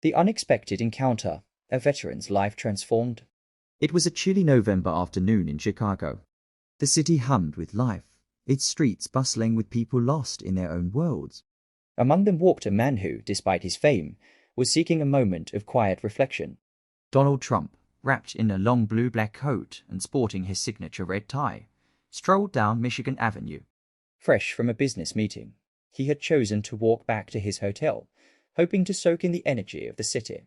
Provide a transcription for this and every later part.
The unexpected encounter, a veteran's life transformed. It was a chilly November afternoon in Chicago. The city hummed with life, its streets bustling with people lost in their own worlds. Among them walked a man who, despite his fame, was seeking a moment of quiet reflection. Donald Trump, wrapped in a long blue-black coat and sporting his signature red tie, strolled down Michigan Avenue. Fresh from a business meeting, he had chosen to walk back to his hotel, hoping to soak in the energy of the city.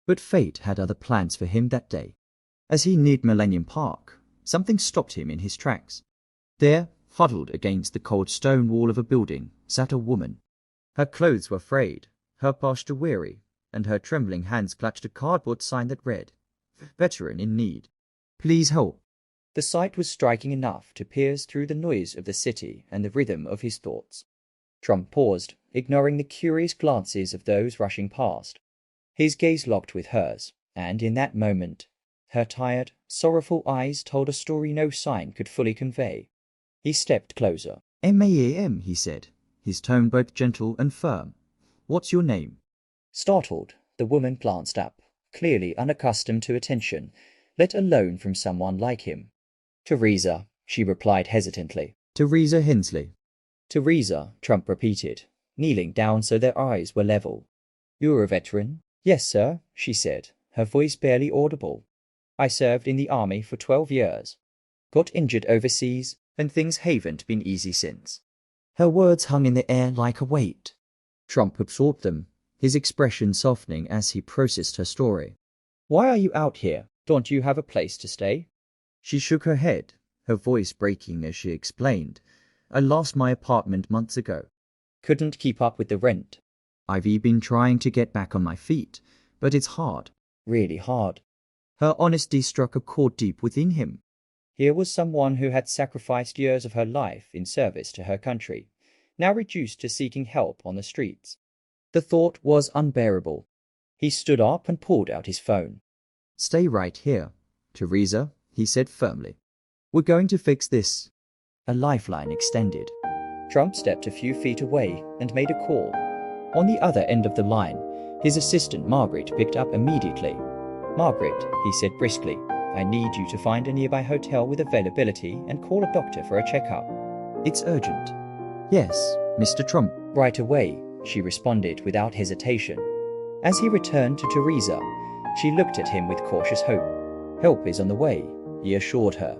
But fate had other plans for him that day. As he neared Millennium Park, something stopped him in his tracks. There, huddled against the cold stone wall of a building, sat a woman. Her clothes were frayed, her posture weary, and her trembling hands clutched a cardboard sign that read, "Veteran in need. Please help." The sight was striking enough to pierce through the noise of the city and the rhythm of his thoughts. Trump paused, ignoring the curious glances of those rushing past. His gaze locked with hers, and in that moment, her tired, sorrowful eyes told a story no sign could fully convey. He stepped closer. "Ma'am," he said, his tone both gentle and firm. "What's your name?" Startled, the woman glanced up, clearly unaccustomed to attention, let alone from someone like him. "Teresa," she replied hesitantly. "Teresa Hensley." "Teresa," Trump repeated, kneeling down so their eyes were level. "You're a veteran?" "Yes, sir," she said, her voice barely audible. "I served in the army for 12 years. Got injured overseas, and things haven't been easy since." Her words hung in the air like a weight. Trump absorbed them, his expression softening as he processed her story. "Why are you out here? Don't you have a place to stay?" She shook her head, her voice breaking as she explained, "I lost my apartment months ago. Couldn't keep up with the rent." I've been trying to get back on my feet, but it's hard." Really hard. Her honesty struck a chord deep within him. Here was someone who had sacrificed years of her life in service to her country, now reduced to seeking help on the streets. The thought was unbearable. He stood up and pulled out his phone. "Stay right here, Teresa," he said firmly. "We're going to fix this." A lifeline extended. Trump stepped a few feet away and made a call. On the other end of the line, his assistant Margaret picked up immediately. "Margaret," he said briskly, "I need you to find a nearby hotel with availability and call a doctor for a checkup." "It's urgent." "Yes, Mr. Trump." "Right away," she responded without hesitation. As he returned to Teresa, she looked at him with cautious hope. "Help is on the way," he assured her.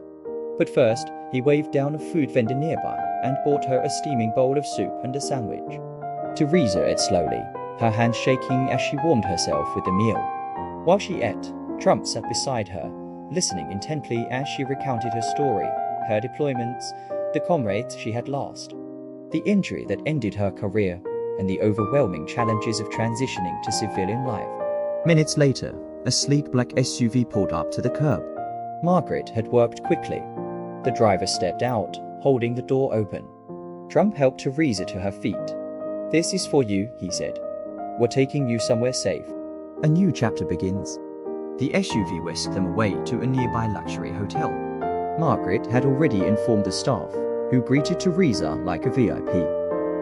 But first, he waved down a food vendor nearby and bought her a steaming bowl of soup and a sandwich. Teresa ate slowly, her hands shaking as she warmed herself with the meal. While she ate, Trump sat beside her, listening intently as she recounted her story, her deployments, the comrades she had lost, the injury that ended her career, and the overwhelming challenges of transitioning to civilian life. Minutes later, a sleek black SUV pulled up to the curb. Margaret had worked quickly. The driver stepped out, holding the door open. Trump helped Teresa to her feet. "This is for you," he said. "We're taking you somewhere safe." A new chapter begins. The SUV whisked them away to a nearby luxury hotel. Margaret had already informed the staff, who greeted Teresa like a VIP.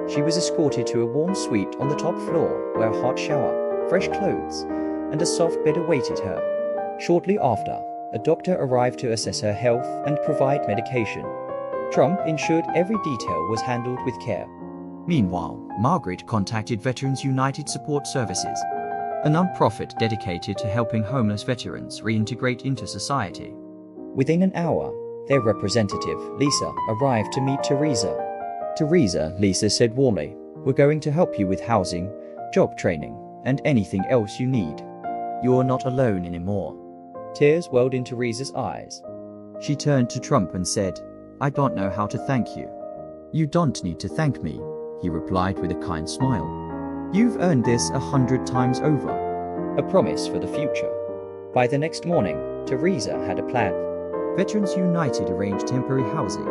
She was escorted to a warm suite on the top floor where a hot shower, fresh clothes, and a soft bed awaited her. Shortly after, a doctor arrived to assess her health and provide medication. Trump ensured every detail was handled with care. Meanwhile, Margaret contacted Veterans United Support Services, a non-profit dedicated to helping homeless veterans reintegrate into society. Within an hour, their representative, Lisa, arrived to meet Teresa. "Teresa," Lisa said warmly, "we're going to help you with housing, job training, and anything else you need. You're not alone anymore." Tears welled in Teresa's eyes. She turned to Trump and said, "I don't know how to thank you." "You don't need to thank me," he replied with a kind smile. "You've earned this 100 times over." A promise for the future. By the next morning, Teresa had a plan. Veterans United arranged temporary housing,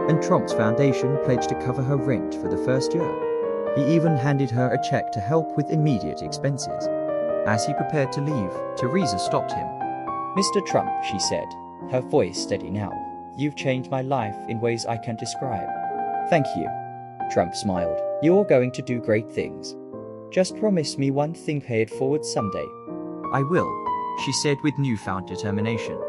and Trump's foundation pledged to cover her rent for the first year. He even handed her a check to help with immediate expenses. As he prepared to leave, Teresa stopped him. "Mr. Trump," she said, her voice steady now, "you've changed my life in ways I can't describe." "Thank you." Trump smiled. "You're going to do great things." Just promise me one thing, pay it forward someday. I will, she said with newfound determination.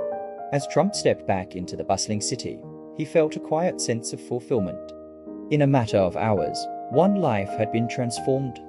As Trump stepped back into the bustling city, he felt a quiet sense of fulfillment. In a matter of hours, one life had been transformed,